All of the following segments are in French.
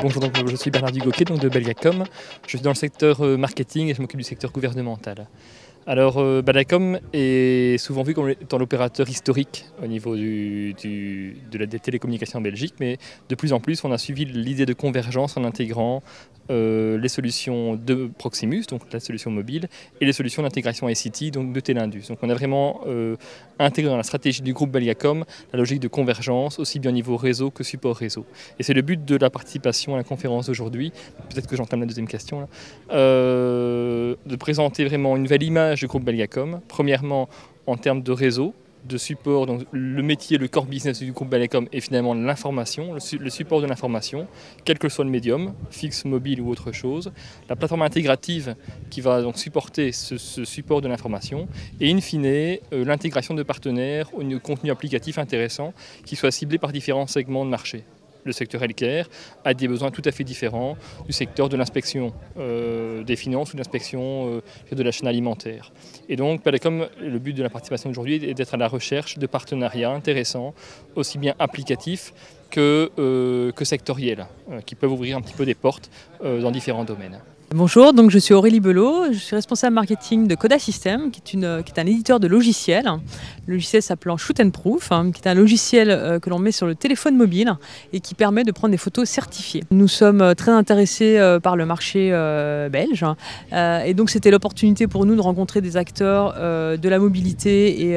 Bonjour, donc, je suis Bernard Dugoquet donc de Belgacom. Je suis dans le secteur marketing et je m'occupe du secteur gouvernemental. Alors Belgacom est souvent vu comme étant l'opérateur historique au niveau des télécommunications en Belgique, mais de plus en plus on a suivi l'idée de convergence en intégrant les solutions de Proximus, donc la solution mobile, et les solutions d'intégration ICT, donc de Telindus. Donc on a vraiment intégré dans la stratégie du groupe Belgacom la logique de convergence, aussi bien au niveau réseau que support réseau. Et c'est le but de la participation à la conférence d'aujourd'hui, peut-être que j'entame la deuxième question, là, de présenter vraiment une nouvelle image du groupe Belgacom. Premièrement, en termes de réseau, de support, donc le métier, le core business du groupe Belgacom est finalement l'information, le support de l'information, quel que soit le médium, fixe, mobile ou autre chose. La plateforme intégrative qui va donc supporter ce support de l'information et in fine, l'intégration de partenaires au contenu applicatif intéressant qui soit ciblé par différents segments de marché. Le secteur healthcare a des besoins tout à fait différents du secteur de l'inspection des finances ou de l'inspection de la chaîne alimentaire. Et donc, Belgacom, le but de la participation d'aujourd'hui est d'être à la recherche de partenariats intéressants, aussi bien applicatifs que sectoriels, qui peuvent ouvrir un petit peu des portes dans différents domaines. Bonjour, donc je suis Aurélie Belot, je suis responsable marketing de Coda System, qui est un éditeur de logiciels. Le logiciel s'appelant Shoot and Proof, qui est un logiciel que l'on met sur le téléphone mobile et qui permet de prendre des photos certifiées. Nous sommes très intéressés par le marché belge et donc c'était l'opportunité pour nous de rencontrer des acteurs de la mobilité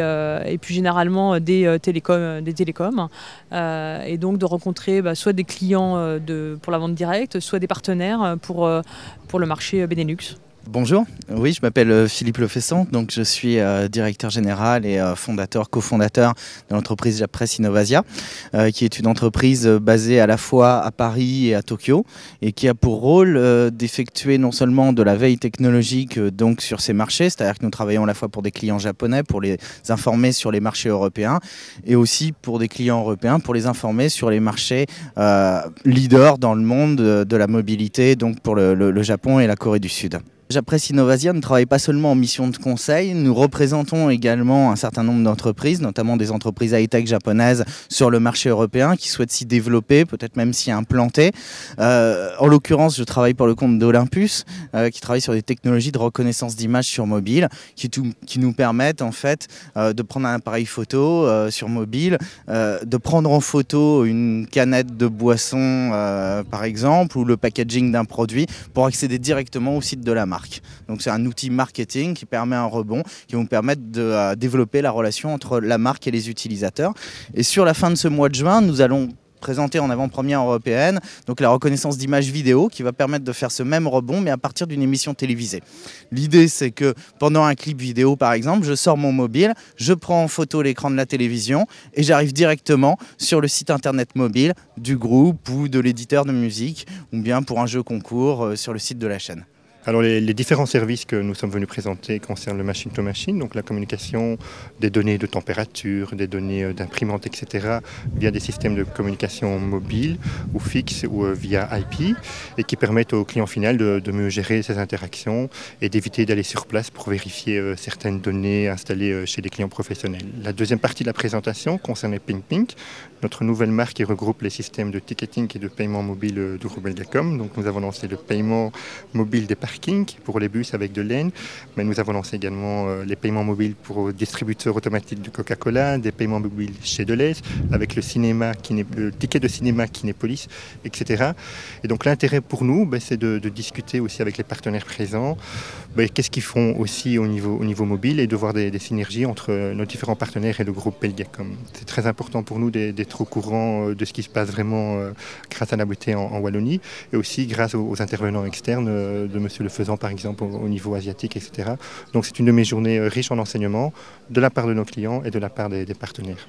et plus généralement des télécoms et donc de rencontrer soit des clients pour la vente directe, soit des partenaires pour le marché Benelux. Bonjour, oui, je m'appelle Philippe Lefessant, donc je suis directeur général et cofondateur de l'entreprise Japress Innovasia, qui est une entreprise basée à la fois à Paris et à Tokyo et qui a pour rôle d'effectuer non seulement de la veille technologique donc sur ces marchés, c'est-à-dire que nous travaillons à la fois pour des clients japonais pour les informer sur les marchés européens et aussi pour des clients européens pour les informer sur les marchés leaders dans le monde de la mobilité, donc pour le Japon et la Corée du Sud. Japress Innovasia ne travaille pas seulement en mission de conseil, nous représentons également un certain nombre d'entreprises, notamment des entreprises high-tech japonaises sur le marché européen qui souhaitent s'y développer, peut-être même s'y implanter. En l'occurrence, je travaille pour le compte d'Olympus, qui travaille sur des technologies de reconnaissance d'image sur mobile, qui nous permettent en fait de prendre un appareil photo sur mobile, de prendre en photo une canette de boisson par exemple, ou le packaging d'un produit pour accéder directement au site de la marque. Donc c'est un outil marketing qui permet un rebond, qui va nous permettre de développer la relation entre la marque et les utilisateurs. Et sur la fin de ce mois de juin, nous allons présenter en avant-première européenne donc la reconnaissance d'images vidéo qui va permettre de faire ce même rebond mais à partir d'une émission télévisée. L'idée c'est que pendant un clip vidéo par exemple, je sors mon mobile, je prends en photo l'écran de la télévision et j'arrive directement sur le site internet mobile du groupe ou de l'éditeur de musique ou bien pour un jeu concours sur le site de la chaîne. Alors les différents services que nous sommes venus présenter concernent le machine-to-machine, donc la communication des données de température, des données d'imprimante, etc. via des systèmes de communication mobile ou fixe ou via IP et qui permettent au client final de mieux gérer ses interactions et d'éviter d'aller sur place pour vérifier certaines données installées chez des clients professionnels. La deuxième partie de la présentation concernait PingPing, notre nouvelle marque qui regroupe les systèmes de ticketing et de paiement mobile du groupe Belgacom. Donc nous avons lancé le paiement mobile des parking pour les bus avec de l'aine, mais nous avons lancé également les paiements mobiles pour distributeurs automatiques de Coca-Cola, des paiements mobiles chez Deleuze, avec le ticket de cinéma Kinépolis, etc. Et donc l'intérêt pour nous, c'est de discuter aussi avec les partenaires présents, qu'est-ce qu'ils font aussi au niveau mobile et de voir des synergies entre nos différents partenaires et le groupe Belgacom. C'est très important pour nous d'être au courant de ce qui se passe vraiment grâce à la beauté en Wallonie et aussi grâce aux intervenants externes de Monsieur Le Faisant par exemple au niveau asiatique, etc. Donc c'est une de mes journées riches en enseignements de la part de nos clients et de la part des partenaires.